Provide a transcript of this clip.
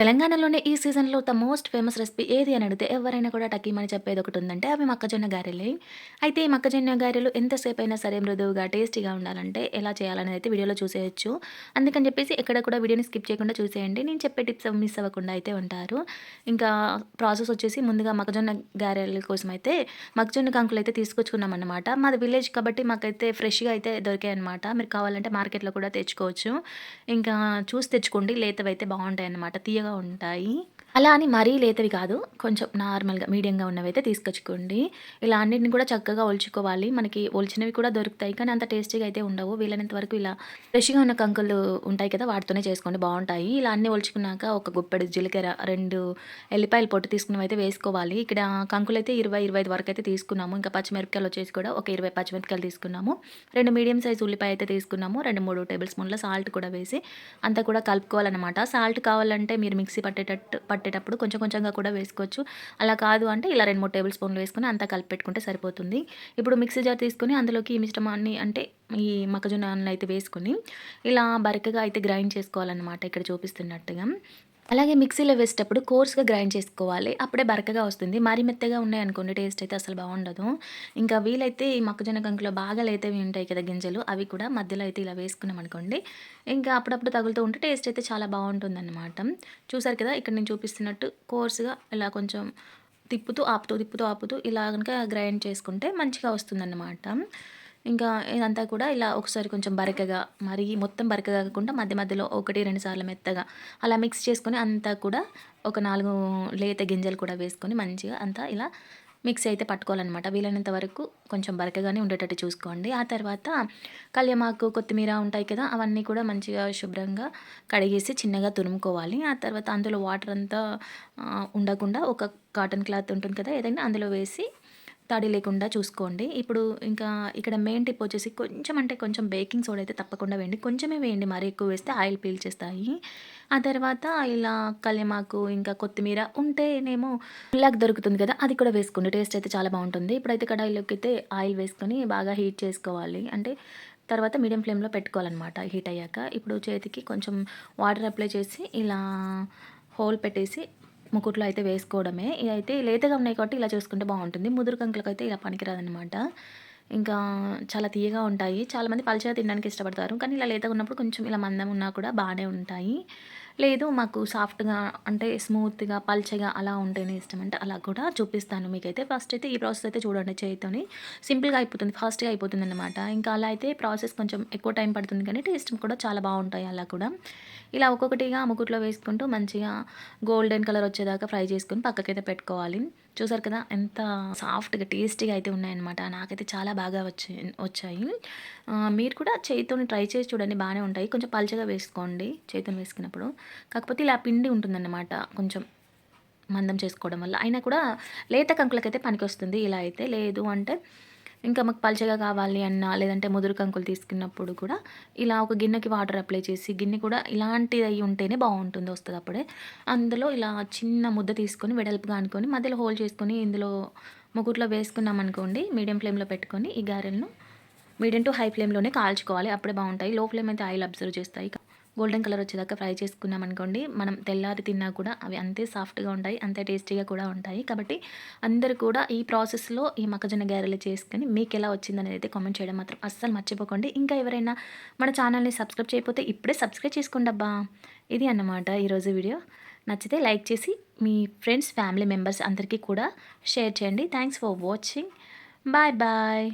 తెలంగాణలోనే ఈ సీజన్‌లో ద మోస్ట్ ఫేమస్ రెసిపీ ఏది అని అడిగితే ఎవరైనా కూడా టకీమని చెప్పేదొకటుందంటే అవి మొక్కజొన్న గారెలే. అయితే ఈ మొక్కజొన్న గారెలు ఎంతసేపయినా సరే మృదువుగా, టేస్టీగా ఉండాలంటే ఎలా చేయాలనేది అయితే వీడియోలో చూసేయొచ్చు. అందుకని చెప్పేసి ఎక్కడ కూడా వీడియోని స్కిప్ చేయకుండా చూసేయండి. నేను చెప్పే టిప్స్ మిస్ అవ్వకుండా అయితే ఉంటారు. ఇంకా ప్రాసెస్ వచ్చేసి ముందుగా మొక్కజొన్న గారెల కోసమైతే మొక్కజొన్న కంకులైతే తీసుకొచ్చుకున్నామన్నమాట. మాది విలేజ్ కాబట్టి మాకైతే ఫ్రెష్‌గా అయితే దొరికాయన్నమాట. మీరు కావాలంటే మార్కెట్‌లో కూడా తెచ్చుకోవచ్చు. ఇంకా చూసి తెచ్చుకోండి. లేతవైతే బావుంటాయన్నమాట. తీయగా ఉంటాయి. అలా అని మరీ లేతవి కాదు. కొంచెం నార్మల్‌గా మీడియంగా ఉన్నవైతే తీసుకొచ్చుకోండి. ఇలా అన్నిటిని కూడా చక్కగా ఒలుచుకోవాలి. మనకి ఒలిచినవి కూడా దొరుకుతాయి. కానీ అంత టేస్టీగా అయితే ఉండవు. వీలైనంత వరకు ఇలా ఫ్రెష్‌గా ఉన్న కంకులు ఉంటాయి కదా! వాటితోనే చేసుకోండి బావుంటాయి. ఇలా అన్నీ ఒలుచుకున్నాక ఒక గుప్పెడు జీలకర్ర, 2 ఎల్లిపాయల పొట్టు తీసుకున్నవైతే వేసుకోవాలి. ఇక్కడ కంకులైతే 20, 25 వరకైతే తీసుకున్నాము. ఇంకా పచ్చిమిరపకాయలు వచ్చేసి కూడా ఒక 20 పచ్చిమిరపకాయలు తీసుకున్నాము. 2 మీడియం సైజ్ ఉల్లిపాయ అయితే తీసుకున్నాము. 2, 3 టేబుల్ స్పూన్ల సాల్ట్ కూడా వేసి అంతా కూడా కలుపుకోవాలనమాట. సాల్ట్ కావాలంటే మీరు మిక్సీ పట్టేటప్పుడు కొంచెం కొంచెంగా కూడా వేసుకోవచ్చు. అలా కాదు అంటే ఇలా 2, 3 టేబుల్ స్పూన్లు వేసుకొని అంతా కలిపి పెట్టుకుంటే సరిపోతుంది. ఇప్పుడు మిక్సీ జార్ తీసుకొని అందులోకి ఈ మిశ్రమాన్ని అంటే ఈ మొక్కజొన్నలను అయితే వేసుకొని ఇలా బరకగా అయితే గ్రైండ్ చేసుకోవాలనమాట ఇక్కడ చూపిస్తున్నట్టుగా. అలాగే మిక్సీలో వేసేటప్పుడు కోర్స్‌గా గ్రైండ్ చేసుకోవాలి. అప్పుడే బరకగా వస్తుంది. మరీ మెత్తగా ఉన్నాయనుకోండి టేస్ట్ అయితే అసలు బావుండదు. ఇంకా వీలైతే ఈ మొక్కజొన్న కంకులో బాగా లేతవి ఉంటాయి కదా గింజలు, అవి కూడా మధ్యలో అయితే ఇలా వేసుకున్నామనుకోండి, ఇంకా అప్పుడప్పుడు తగులుతూ ఉంటే టేస్ట్ అయితే చాలా బావుంటుందనమాట. చూసారు కదా! ఇక్కడ నేను చూపిస్తున్నట్టు కోర్స్‌గా ఇలా కొంచెం తిప్పుతూ, ఆపుతూ, తిప్పుతూ, ఆపుతూ ఇలా గనుక గ్రైండ్ చేసుకుంటే మంచిగా వస్తుందన్నమాట. ఇంకా ఇదంతా కూడా ఇలా ఒకసారి కొంచెం బరకగా, మరీ మొత్తం బరకగా కాకుండా మధ్య మధ్యలో 1, 2 సార్లు మెత్తగా అలా మిక్స్ చేసుకొని అంతా కూడా ఒక 4 లేత గింజలు కూడా వేసుకొని మంచిగా అంతా ఇలా మిక్సీ అయితే పట్టుకోవాలనమాట. వీలైనంత వరకు కొంచెం బరకగానే ఉండేటట్టు చూసుకోండి. ఆ తర్వాత కల్యమాకు, కొత్తిమీర ఉంటాయి కదా! అవన్నీ కూడా మంచిగా శుభ్రంగా కడిగేసి చిన్నగా తురుముకోవాలి. ఆ తర్వాత అందులో వాటర్ అంతా ఉండకుండా ఒక కాటన్ క్లాత్ ఉంటుంది కదా! ఏదైనా అందులో వేసి తడి లేకుండా చూసుకోండి. ఇప్పుడు ఇంకా ఇక్కడ మెయిన్ టిప్ వచ్చేసి కొంచెం అంటే కొంచెం బేకింగ్ సోడా అయితే తప్పకుండా వేయండి. కొంచెమే వేయండి. మరీ ఎక్కువ వేస్తే ఆయిల్ పీల్చేస్తాయి. ఆ తర్వాత ఇలా కల్యమాకు ఇంకా కొత్తిమీర ఉంటేనేమో పుల్లాకు దొరుకుతుంది కదా! అది కూడా వేసుకోండి. టేస్ట్ అయితే చాలా బావుంటుంది. ఇప్పుడైతే కడాయిలోకి అయితే ఆయిల్ వేసుకొని బాగా హీట్ చేసుకోవాలి. అంటే తర్వాత మీడియం ఫ్లేమ్‌లో పెట్టుకోవాలనమాట హీట్ అయ్యాక. ఇప్పుడు చేతికి కొంచెం వాటర్ అప్లై చేసి ఇలా హోల్ పెట్టేసి ముకుట్లో అయితే వేసుకోవడమే. ఇదైతే లేతగా ఉన్నాయి కాబట్టి ఇలా చేసుకుంటే బావుంటుంది. ముదురు కంకులకైతే ఇలా పనికిరాదనమాట. ఇంకా చాలా తియ్యగా ఉంటాయి. చాలామంది పల్చగా తినడానికి ఇష్టపడతారు. కానీ ఇలా లేతగా ఉన్నప్పుడు కొంచెం ఇలా మందం ఉన్నా కూడా బానే ఉంటాయి. లేదు మాకు సాఫ్ట్‌గా అంటే స్మూత్‌గా, పల్చగా అలా ఉంటేనే ఇష్టం అంటే అలా కూడా చూపిస్తాను మీకైతే. ఫస్ట్ అయితే ఈ ప్రాసెస్ అయితే చూడండి చేత్తోని. సింపుల్‌గా అయిపోతుంది. ఫాస్ట్‌గా అయిపోతుందనమాట. ఇంకా అలా అయితే ప్రాసెస్ కొంచెం ఎక్కువ టైం పడుతుంది కానీ టేస్ట్ కూడా చాలా బావుంటాయి అలా కూడా. ఇలా ఒక్కొక్కటిగా ముకుట్లో వేసుకుంటూ మంచిగా గోల్డెన్ కలర్ వచ్చేదాకా ఫ్రై చేసుకొని పక్కకైతే పెట్టుకోవాలి. చూసారు కదా! ఎంత సాఫ్ట్‌గా, టేస్టీగా అయితే ఉన్నాయన్నమాట. నాకైతే చాలా బాగా వచ్చాయి. మీరు కూడా చేత్తోని ట్రై చేసి చూడండి బానే ఉంటాయి. కొంచెం పల్చగా వేసుకోండి చేత్తోని వేసుకున్నప్పుడు. కాకపోతే ఇలా పిండి ఉంటుందన్నమాట కొంచెం మందం చేసుకోవడం వల్ల. అయినా కూడా లేత కంకులకైతే పనికొస్తుంది. ఇలా అయితే లేదు అంటే ఇంకా మాకు పల్చగా కావాలి అన్నా, లేదంటే ముదురు కంకులు తీసుకున్నప్పుడు కూడా ఇలా ఒక గిన్నెకి వాటర్ అప్లై చేసి, గిన్నె కూడా ఇలాంటిది అయ్యి ఉంటేనే బావుంటుంది వస్తదప్పుడే. అందులో ఇలా చిన్న ముద్ద తీసుకొని వెడల్పుగా అనుకొని మధ్యలో హోల్ చేసుకొని ఇందులో మూకుట్లో వేసుకున్నామనుకోండి, మీడియం ఫ్లేమ్‌లో పెట్టుకొని ఈ గారెలను మీడియం టు హై ఫ్లేమ్‌లోనే కాల్చుకోవాలి. అప్పుడే బావుంటాయి. లో ఫ్లేమ్ అయితే ఆయిల్ అబ్జర్వ్ చేస్తాయి. గోల్డెన్ కలర్ వచ్చేదాకా ఫ్రై చేసుకున్నామనుకోండి, మనం తెల్లారి తిన్నా కూడా అవి అంతే సాఫ్ట్‌గా ఉంటాయి. అంతే టేస్టీగా కూడా ఉంటాయి. కాబట్టి అందరూ కూడా ఈ ప్రాసెస్‌లో ఈ మొక్కజొన్న గారెలు చేసుకొని మీకెలా వచ్చిందనేది అయితే కామెంట్ చేయడం మాత్రం అస్సలు మర్చిపోకండి. ఇంకా ఎవరైనా మన ఛానల్‌ని సబ్స్క్రైబ్ చేయకపోతే ఇప్పుడే సబ్స్క్రైబ్ చేసుకోండబ్బా! ఇది అన్నమాట ఈరోజు వీడియో. నచ్చితే లైక్ చేసి మీ ఫ్రెండ్స్, ఫ్యామిలీ మెంబర్స్ అందరికీ కూడా షేర్ చేయండి. Thanks for watching. Bye bye.